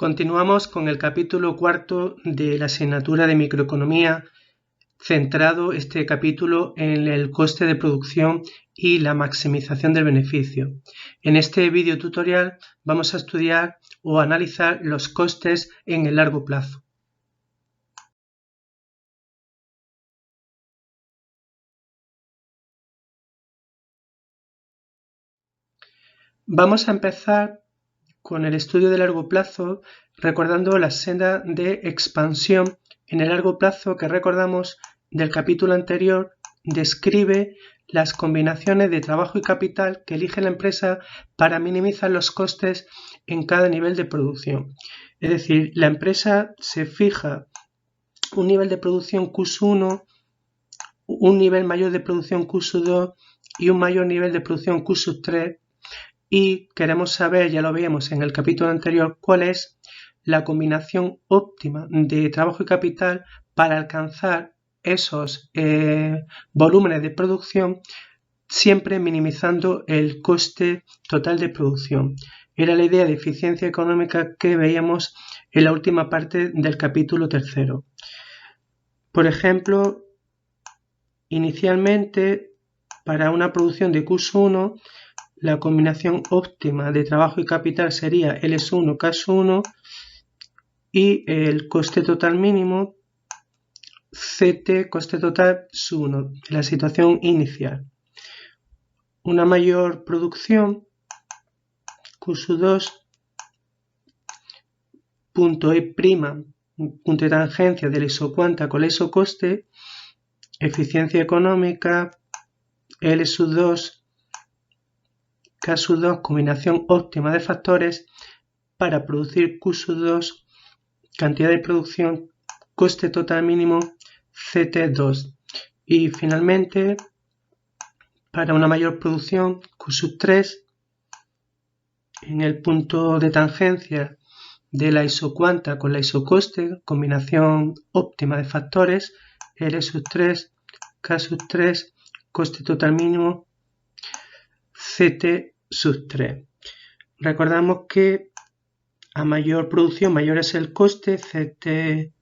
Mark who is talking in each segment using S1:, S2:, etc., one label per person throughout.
S1: Continuamos con el capítulo cuarto de la asignatura de microeconomía, centrado este capítulo en el coste de producción y la maximización del beneficio. En este video tutorial vamos a estudiar o analizar los costes en el largo plazo. Vamos a empezar con el estudio de largo plazo, recordando la senda de expansión en el largo plazo que recordamos del capítulo anterior. Describe las combinaciones de trabajo y capital que elige la empresa para minimizar los costes en cada nivel de producción. Es decir, la empresa se fija un nivel de producción Q1, un nivel mayor de producción Q2 y un mayor nivel de producción Q3, y queremos saber, ya lo veíamos en el capítulo anterior, cuál es la combinación óptima de trabajo y capital para alcanzar esos volúmenes de producción, siempre minimizando el coste total de producción. Era la idea de eficiencia económica que veíamos en la última parte del capítulo tercero. Por ejemplo, inicialmente, para una producción de Q1, la combinación óptima de trabajo y capital sería L1 K1 y el coste total mínimo CT coste total S1, la situación inicial. Una mayor producción Q2 punto E', punto de tangencia de la isocuanta con la isocoste, eficiencia económica L2 K2, combinación óptima de factores para producir Q2, cantidad de producción, coste total mínimo CT2. Y finalmente, para una mayor producción Q3, en el punto de tangencia de la isocuanta con la isocoste, combinación óptima de factores, L3, K3, coste total mínimo CT3. Recordamos que a mayor producción mayor es el coste, CT3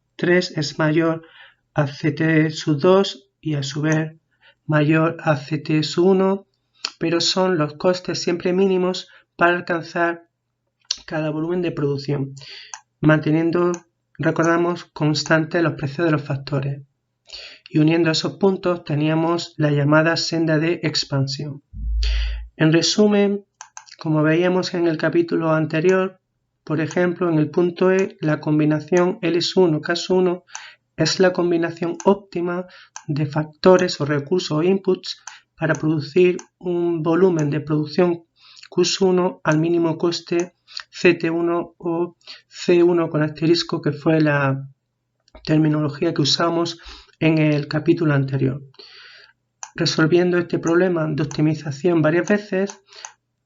S1: es mayor a CT2 y a su vez mayor a CT1, pero son los costes siempre mínimos para alcanzar cada volumen de producción, manteniendo, recordamos, constantes los precios de los factores. Y uniendo esos puntos teníamos la llamada senda de expansión. En resumen, como veíamos en el capítulo anterior, por ejemplo, en el punto E, la combinación L1 K1 es la combinación óptima de factores o recursos o inputs para producir un volumen de producción Q1 al mínimo coste CT1 o C1 con asterisco, que fue la terminología que usamos en el capítulo anterior. Resolviendo este problema de optimización varias veces,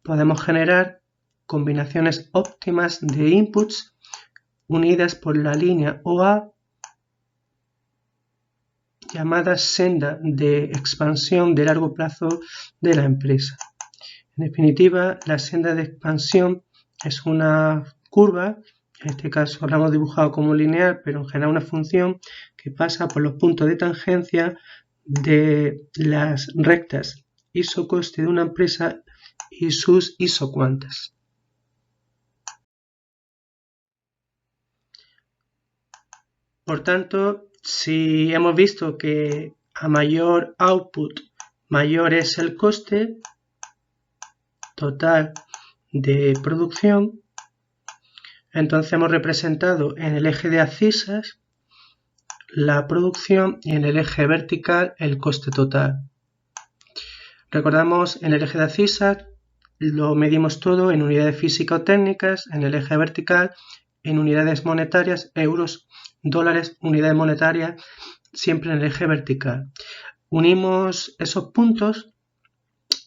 S1: podemos generar combinaciones óptimas de inputs unidas por la línea OA, llamada senda de expansión de largo plazo de la empresa. En definitiva, la senda de expansión es una curva, en este caso la hemos dibujado como lineal, pero en general una función que pasa por los puntos de tangencia de las rectas isocoste de una empresa y sus isocuantas. Por tanto, si hemos visto que a mayor output, mayor es el coste total de producción, entonces hemos representado en el eje de abscisas la producción y en el eje vertical el coste total. Recordamos, en el eje de abscisas lo medimos todo en unidades físico-técnicas, en el eje vertical en unidades monetarias, euros, dólares, unidades monetarias, siempre en el eje vertical. Unimos esos puntos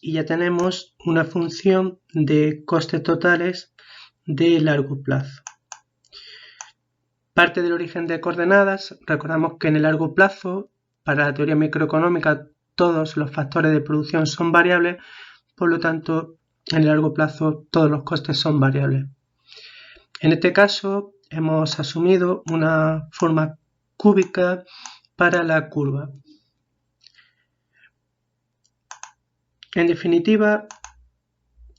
S1: y ya tenemos una función de costes totales de largo plazo. Parte del origen de coordenadas, recordamos que en el largo plazo, para la teoría microeconómica, todos los factores de producción son variables, por lo tanto, en el largo plazo todos los costes son variables. En este caso, hemos asumido una forma cúbica para la curva. En definitiva,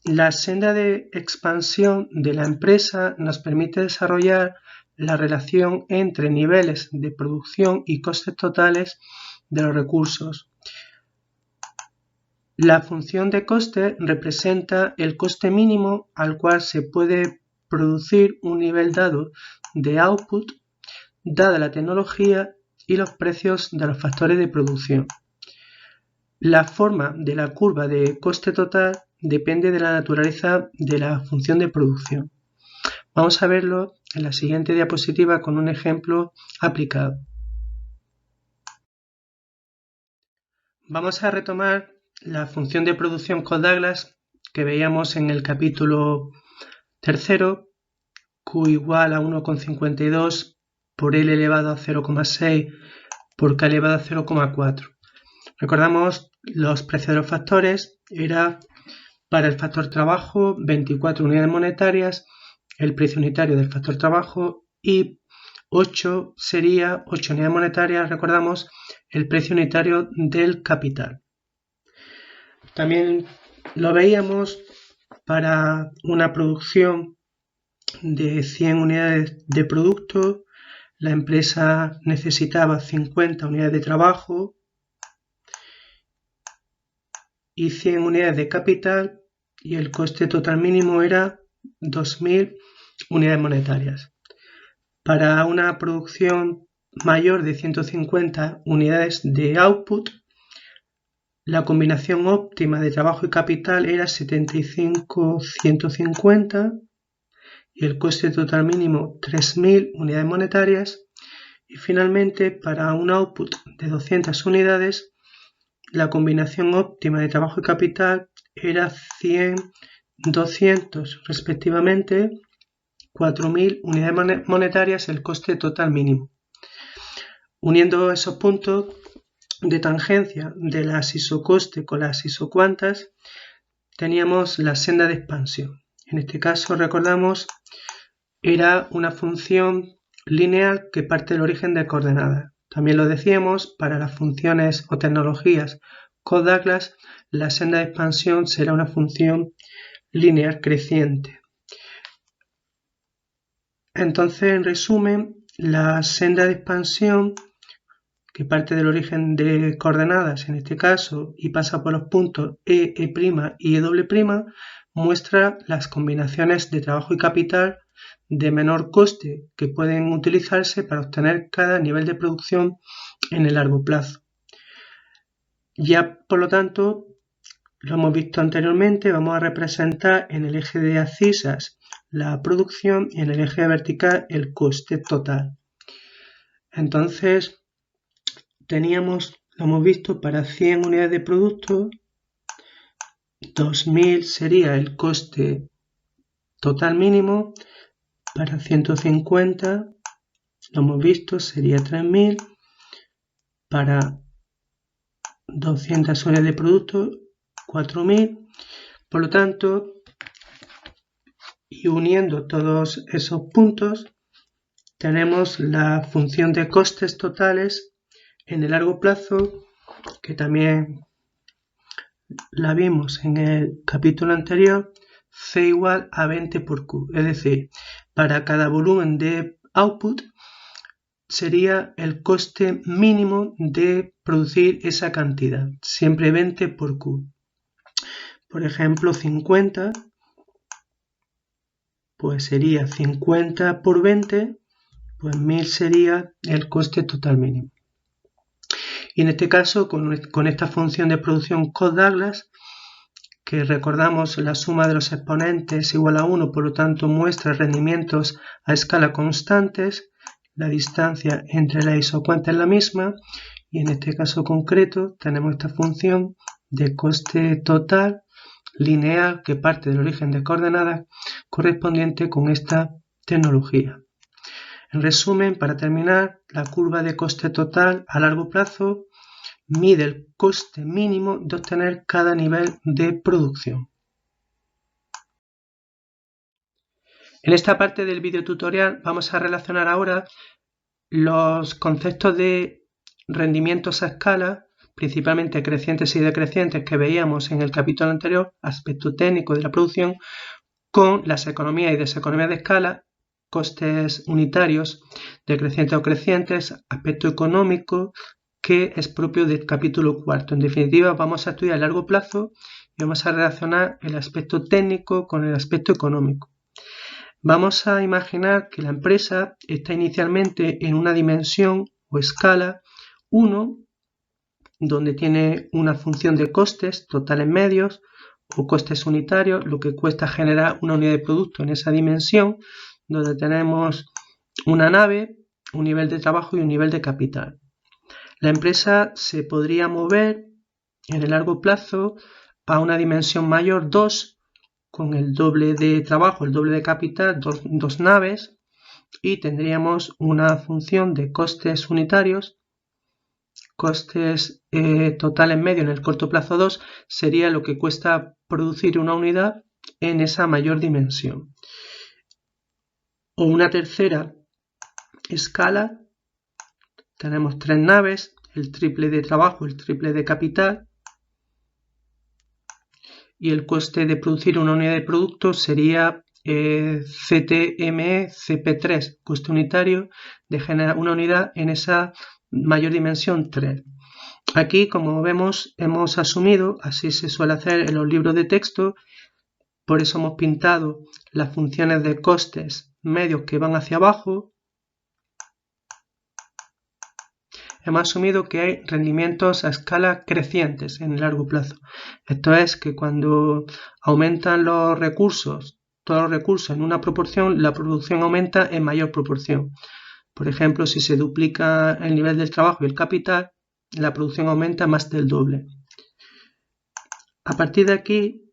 S1: la senda de expansión de la empresa nos permite desarrollar la relación entre niveles de producción y costes totales de los recursos. La función de coste representa el coste mínimo al cual se puede producir un nivel dado de output, dada la tecnología y los precios de los factores de producción. La forma de la curva de coste total depende de la naturaleza de la función de producción. Vamos a verlo en la siguiente diapositiva con un ejemplo aplicado. Vamos a retomar la función de producción Codd-Douglas que veíamos en el capítulo 3, Q igual a 1,52 por L elevado a 0,6 por K elevado a 0,4. Recordamos los precios de los factores, era para el factor trabajo 24 unidades monetarias, el precio unitario del factor trabajo, y 8 sería 8 unidades monetarias, recordamos, el precio unitario del capital. También lo veíamos para una producción de 100 unidades de producto, la empresa necesitaba 50 unidades de trabajo y 100 unidades de capital y el coste total mínimo era 2.000 unidades monetarias. Para una producción mayor de 150 unidades de output, la combinación óptima de trabajo y capital era 75-150 y el coste total mínimo 3.000 unidades monetarias. Y finalmente, para un output de 200 unidades, la combinación óptima de trabajo y capital era 100, 200 respectivamente, 4.000 unidades monetarias el coste total mínimo. Uniendo esos puntos de tangencia de las isocoste con las isocuantas, teníamos la senda de expansión. En este caso, recordamos, era una función lineal que parte del origen de coordenadas. También lo decíamos, para las funciones o tecnologías Codd-Douglas, la senda de expansión será una función lineal creciente. Entonces, en resumen, la senda de expansión que parte del origen de coordenadas en este caso y pasa por los puntos E', E' y E', muestra las combinaciones de trabajo y capital de menor coste que pueden utilizarse para obtener cada nivel de producción en el largo plazo. Ya por lo tanto, lo hemos visto anteriormente, vamos a representar en el eje de abscisas la producción y en el eje vertical el coste total. Entonces, lo hemos visto, para 100 unidades de producto, 2.000 sería el coste total mínimo, para 150, lo hemos visto, sería 3.000, para 200 unidades de producto, 4.000, por lo tanto, y uniendo todos esos puntos, tenemos la función de costes totales en el largo plazo, que también la vimos en el capítulo anterior, C igual a 20 por Q. Es decir, para cada volumen de output sería el coste mínimo de producir esa cantidad, siempre 20 por Q. Por ejemplo, 50, pues sería 50 por 20, pues 1.000 sería el coste total mínimo. Y en este caso, con esta función de producción Codd-Douglas, que recordamos la suma de los exponentes es igual a 1, por lo tanto muestra rendimientos a escala constantes, la distancia entre la isocuanta es la misma, y en este caso concreto tenemos esta función de coste total lineal que parte del origen de coordenadas correspondiente con esta tecnología. En resumen, para terminar, la curva de coste total a largo plazo mide el coste mínimo de obtener cada nivel de producción. En esta parte del video tutorial vamos a relacionar ahora los conceptos de rendimientos a escala, principalmente crecientes y decrecientes, que veíamos en el capítulo anterior, aspecto técnico de la producción, con las economías y deseconomías de escala, costes unitarios, decrecientes o crecientes, aspecto económico, que es propio del capítulo cuarto. En definitiva, vamos a estudiar a largo plazo y vamos a relacionar el aspecto técnico con el aspecto económico. Vamos a imaginar que la empresa está inicialmente en una dimensión o escala 1, donde tiene una función de costes totales medios o costes unitarios, lo que cuesta generar una unidad de producto en esa dimensión, donde tenemos una nave, un nivel de trabajo y un nivel de capital. La empresa se podría mover en el largo plazo a una dimensión mayor 2, con el doble de trabajo, el doble de capital, dos naves, y tendríamos una función de costes unitarios, costes totales medio en el corto plazo 2, sería lo que cuesta producir una unidad en esa mayor dimensión. O una tercera escala, tenemos 3 naves, el triple de trabajo, el triple de capital, y el coste de producir una unidad de producto sería CTME CP3, coste unitario de generar una unidad en esa mayor dimensión 3. Aquí, como vemos, hemos asumido, así se suele hacer en los libros de texto, por eso hemos pintado las funciones de costes medios que van hacia abajo. Hemos asumido que hay rendimientos a escala crecientes en el largo plazo. Esto es que cuando aumentan los recursos, todos los recursos en una proporción, la producción aumenta en mayor proporción. Por ejemplo, si se duplica el nivel del trabajo y el capital, la producción aumenta más del doble. A partir de aquí,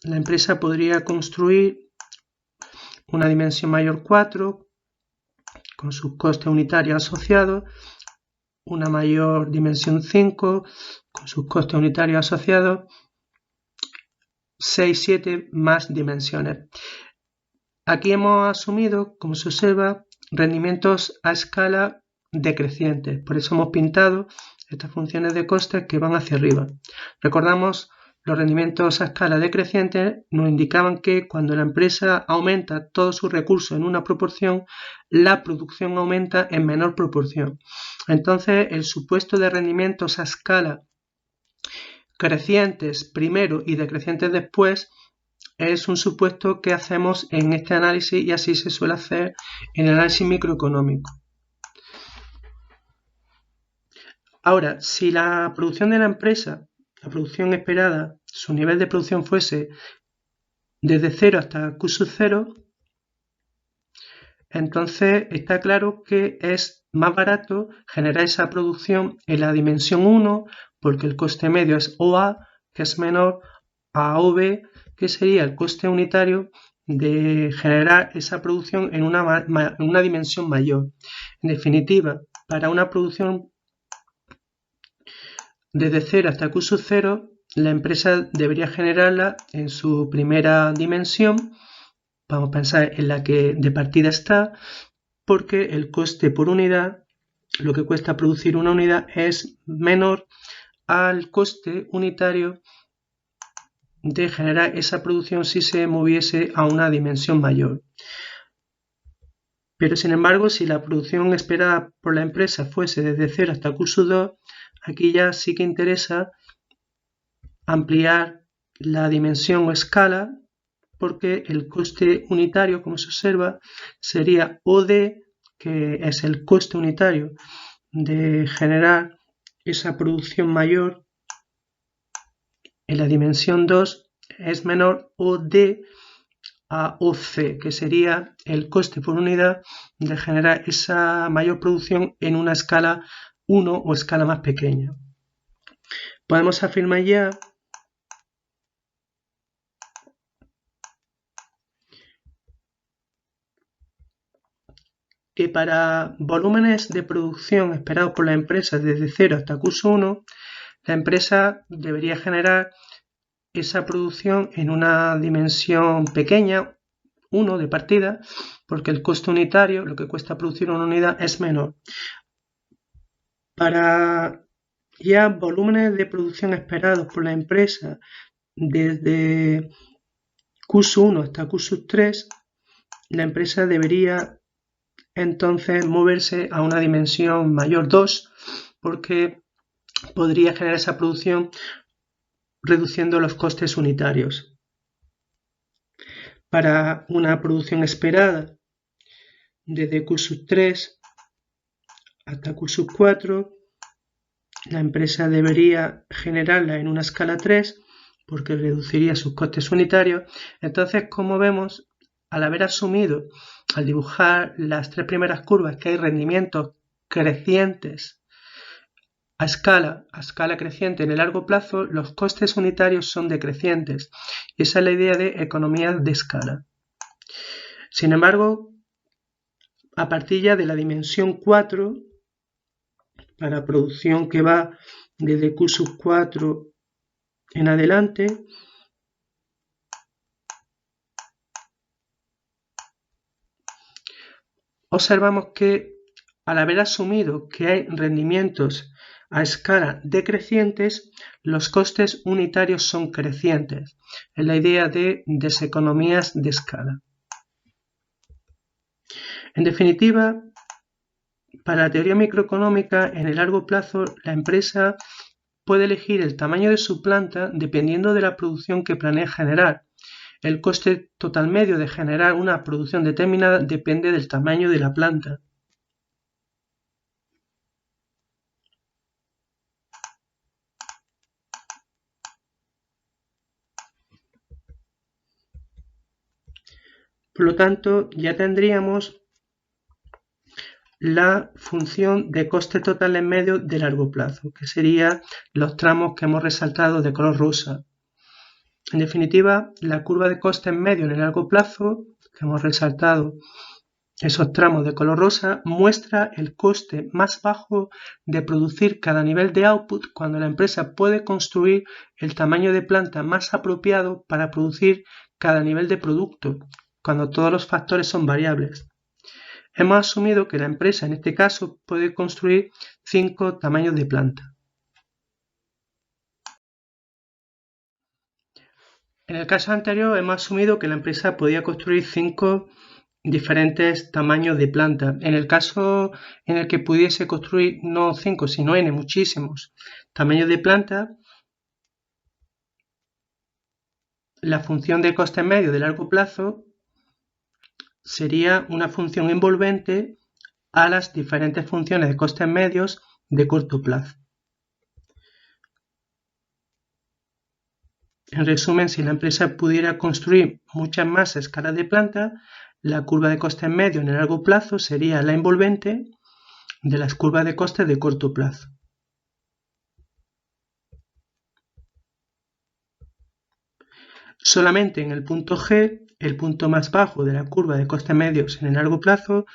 S1: la empresa podría construir una dimensión mayor 4 con sus costes unitarios asociados, una mayor dimensión 5 con sus costes unitarios asociados, 6, 7 más dimensiones. Aquí hemos asumido, como se observa, rendimientos a escala decrecientes. Por eso hemos pintado estas funciones de costes que van hacia arriba. Recordamos, los rendimientos a escala decrecientes nos indicaban que cuando la empresa aumenta todos sus recursos en una proporción, la producción aumenta en menor proporción. Entonces, el supuesto de rendimientos a escala crecientes primero y decrecientes después es un supuesto que hacemos en este análisis y así se suele hacer en el análisis microeconómico. Ahora, si la producción de la empresa, la producción esperada, su nivel de producción fuese desde 0 hasta Q sub 0, entonces está claro que es más barato generar esa producción en la dimensión 1 porque el coste medio es OA, que es menor a OB, que sería el coste unitario de generar esa producción en una dimensión mayor. En definitiva, para una producción desde 0 hasta Q sub 0, la empresa debería generarla en su primera dimensión, vamos a pensar en la que de partida está, porque el coste por unidad, lo que cuesta producir una unidad, es menor al coste unitario de generar esa producción si se moviese a una dimensión mayor. Pero sin embargo, si la producción esperada por la empresa fuese desde 0 hasta Q sub 2, aquí ya sí que interesa ampliar la dimensión o escala porque el coste unitario, como se observa, sería OD, que es el coste unitario de generar esa producción mayor en la dimensión 2, es menor OD a OC, que sería el coste por unidad de generar esa mayor producción en una escala 1 o escala más pequeña. Podemos afirmar ya que para volúmenes de producción esperados por la empresa desde 0 hasta Q1, la empresa debería generar esa producción en una dimensión pequeña, 1 de partida, porque el coste unitario, lo que cuesta producir una unidad, es menor. Para ya volúmenes de producción esperados por la empresa desde Q1 hasta Q3, la empresa debería entonces moverse a una dimensión mayor 2, porque podría generar esa producción reduciendo los costes unitarios. Para una producción esperada desde Q3 hasta Q4, la empresa debería generarla en una escala 3 porque reduciría sus costes unitarios. Entonces, como vemos, al haber asumido, al dibujar las 3 primeras curvas, que hay rendimientos crecientes a escala creciente en el largo plazo, los costes unitarios son decrecientes. Y esa es la idea de economía de escala. Sin embargo, a partir ya de la dimensión 4, para producción que va desde Q4 en adelante, observamos que al haber asumido que hay rendimientos a escala decrecientes, los costes unitarios son crecientes. Es la idea de deseconomías de escala. En definitiva, para la teoría microeconómica, en el largo plazo, la empresa puede elegir el tamaño de su planta dependiendo de la producción que planea generar. El coste total medio de generar una producción determinada depende del tamaño de la planta. Por lo tanto, ya tendríamos la función de coste total en medio de largo plazo, que serían los tramos que hemos resaltado de color rosa. En definitiva, la curva de coste en medio en el largo plazo, que hemos resaltado esos tramos de color rosa, muestra el coste más bajo de producir cada nivel de output cuando la empresa puede construir el tamaño de planta más apropiado para producir cada nivel de producto, cuando todos los factores son variables. Hemos asumido que la empresa en este caso puede construir 5 tamaños de planta. En el caso anterior hemos asumido que la empresa podía construir 5 diferentes tamaños de planta. En el caso en el que pudiese construir no 5 sino n, muchísimos tamaños de planta, la función de coste medio de largo plazo sería una función envolvente a las diferentes funciones de costes medios de corto plazo. En resumen, si la empresa pudiera construir muchas más escalas de planta, la curva de costes medio en el largo plazo sería la envolvente de las curvas de costes de corto plazo. Solamente en el punto G, el punto más bajo de la curva de costes medios en el largo plazo,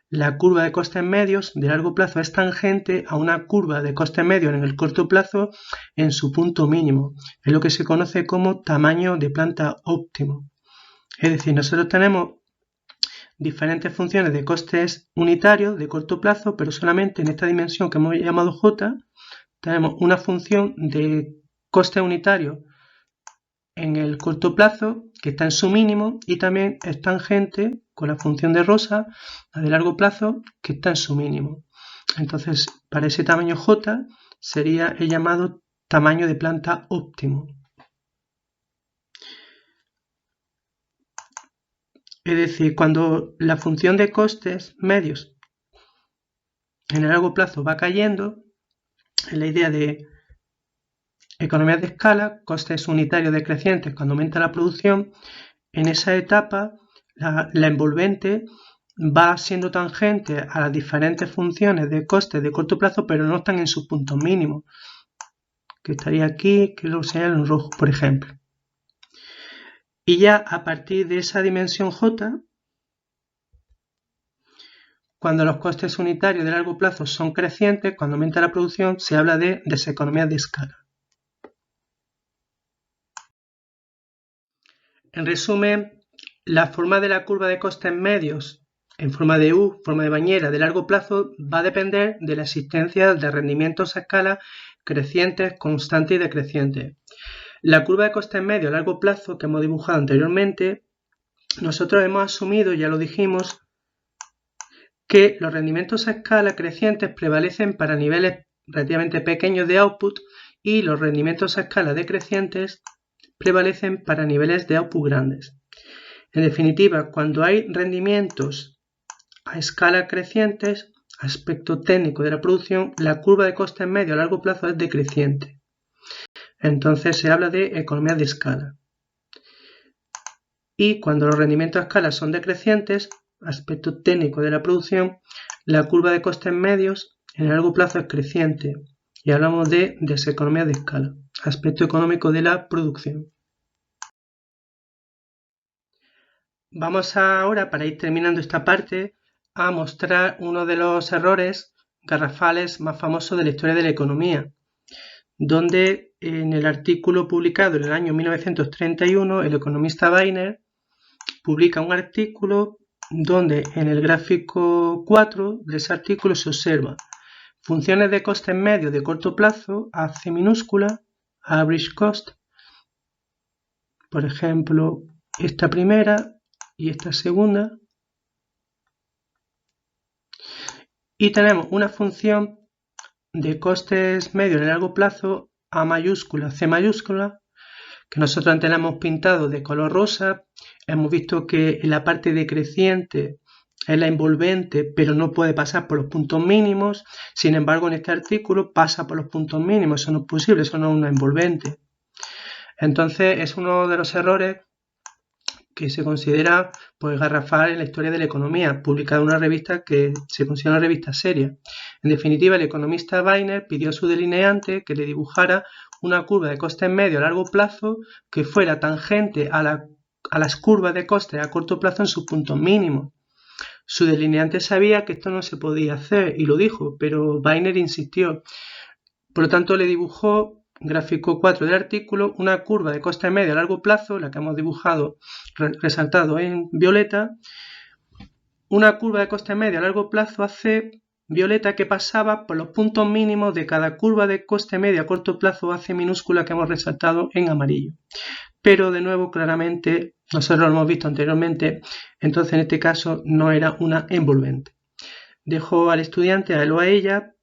S1: la curva de costes medios de largo plazo es tangente a una curva de costes medios en el corto plazo en su punto mínimo. Es lo que se conoce como tamaño de planta óptimo. Es decir, nosotros tenemos diferentes funciones de costes unitarios de corto plazo, pero solamente en esta dimensión que hemos llamado J tenemos una función de coste unitario en el corto plazo que está en su mínimo y también es tangente con la función de rosa, la de largo plazo, que está en su mínimo. Entonces, para ese tamaño J sería el llamado tamaño de planta óptimo. Es decir, cuando la función de costes medios en el largo plazo va cayendo, en la idea de economías de escala, costes unitarios decrecientes cuando aumenta la producción, en esa etapa la envolvente va siendo tangente a las diferentes funciones de costes de corto plazo, pero no están en sus puntos mínimos, que estaría aquí, que lo señalo en rojo, por ejemplo. Y ya a partir de esa dimensión J, cuando los costes unitarios de largo plazo son crecientes, cuando aumenta la producción, se habla de deseconomías de escala. En resumen, la forma de la curva de costes medios en forma de U, forma de bañera de largo plazo, va a depender de la existencia de rendimientos a escala crecientes, constantes y decrecientes. La curva de costes medios a largo plazo que hemos dibujado anteriormente, nosotros hemos asumido, ya lo dijimos, que los rendimientos a escala crecientes prevalecen para niveles relativamente pequeños de output y los rendimientos a escala decrecientes prevalecen para niveles de output grandes. En definitiva, cuando hay rendimientos a escala crecientes, aspecto técnico de la producción, la curva de costes medio a largo plazo es decreciente. Entonces se habla de economías de escala. Y cuando los rendimientos a escala son decrecientes, aspecto técnico de la producción, la curva de costes medios en el largo plazo es creciente. Y hablamos de deseconomías de escala, aspecto económico de la producción. Vamos ahora, para ir terminando esta parte, a mostrar uno de los errores garrafales más famosos de la historia de la economía, donde en el artículo publicado en el año 1931, el economista Weiner publica un artículo donde en el gráfico 4 de ese artículo se observa funciones de costes medios de corto plazo, AC minúscula, average cost, por ejemplo, esta primera y esta segunda. Y tenemos una función de costes medios en el largo plazo, A mayúscula, C mayúscula, que nosotros antes la hemos pintado de color rosa. Hemos visto que en la parte decreciente es la envolvente, pero no puede pasar por los puntos mínimos. Sin embargo, en este artículo pasa por los puntos mínimos. Eso no es posible, eso no es una envolvente. Entonces, es uno de los errores que se considera pues, garrafal en la historia de la economía, publicada en una revista que se considera una revista seria. En definitiva, el economista Weiner pidió a su delineante que le dibujara una curva de costes medio a largo plazo que fuera tangente a las curvas de costes a corto plazo en sus puntos mínimos. Su delineante sabía que esto no se podía hacer y lo dijo, pero Weiner insistió. Por lo tanto, le dibujó, gráfico 4 del artículo, una curva de coste medio a largo plazo, la que hemos dibujado, resaltado en violeta, una curva de coste medio a largo plazo AC violeta que pasaba por los puntos mínimos de cada curva de coste medio a corto plazo AC minúscula que hemos resaltado en amarillo. Pero de nuevo, claramente, nosotros lo hemos visto anteriormente, entonces en este caso no era una envolvente. Dejo al estudiante, a él o a ella,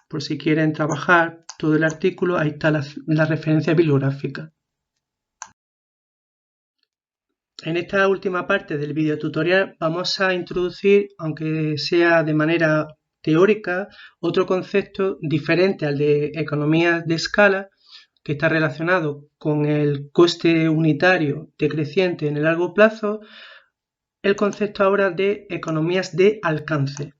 S1: por si quieren trabajar todo el artículo, ahí está la referencia bibliográfica. En esta última parte del video tutorial vamos a introducir, aunque sea de manera teórica, otro concepto diferente al de economías de escala, que está relacionado con el coste unitario decreciente en el largo plazo, el concepto ahora de economías de alcance.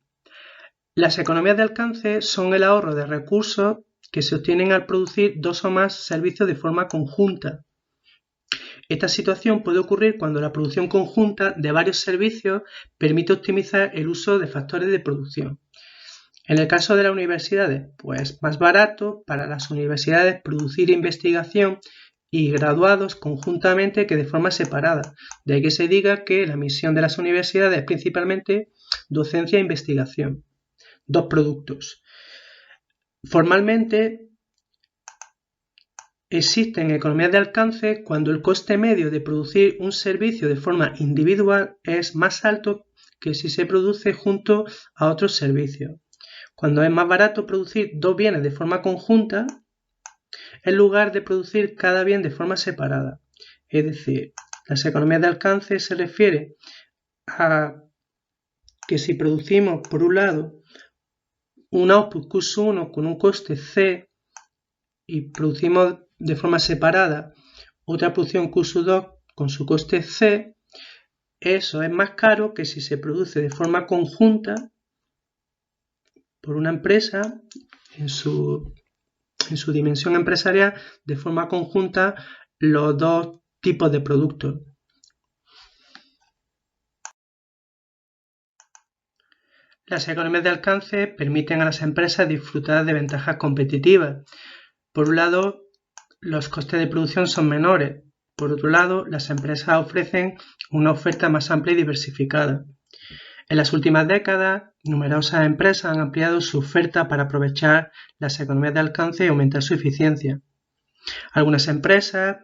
S1: Las economías de alcance son el ahorro de recursos que se obtienen al producir dos o más servicios de forma conjunta. Esta situación puede ocurrir cuando la producción conjunta de varios servicios permite optimizar el uso de factores de producción. En el caso de las universidades, pues más barato para las universidades producir investigación y graduados conjuntamente que de forma separada. De ahí que se diga que la misión de las universidades es principalmente docencia e investigación. Dos productos. Formalmente, existen economías de alcance cuando el coste medio de producir un servicio de forma individual es más alto que si se produce junto a otros servicios. Cuando es más barato producir dos bienes de forma conjunta en lugar de producir cada bien de forma separada. Es decir, las economías de alcance se refiere a que si producimos por un lado un output Q1 con un coste C y producimos de forma separada otra producción Q2 con su coste C, eso es más caro que si se produce de forma conjunta por una empresa en su dimensión empresarial, de forma conjunta los dos tipos de productos. Las economías de alcance permiten a las empresas disfrutar de ventajas competitivas. Por un lado, los costes de producción son menores, Por otro lado, las empresas ofrecen una oferta más amplia y diversificada. En las últimas décadas, numerosas empresas han ampliado su oferta para aprovechar las economías de alcance y aumentar su eficiencia. Algunas empresas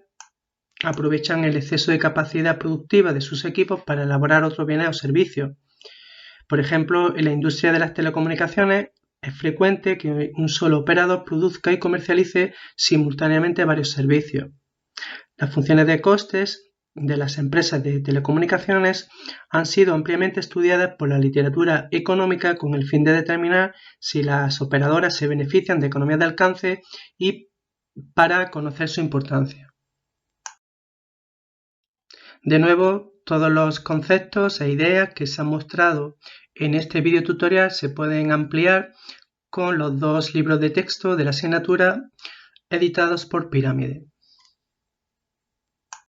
S1: aprovechan el exceso de capacidad productiva de sus equipos para elaborar otros bienes o servicios. Por ejemplo, en la industria de las telecomunicaciones es frecuente que un solo operador produzca y comercialice simultáneamente varios servicios. Las funciones de costes de las empresas de telecomunicaciones han sido ampliamente estudiadas por la literatura económica con el fin de determinar si las operadoras se benefician de economías de alcance y para conocer su importancia. De nuevo, todos los conceptos e ideas que se han mostrado en este video tutorial se pueden ampliar con los 2 libros de texto de la asignatura editados por Pirámide.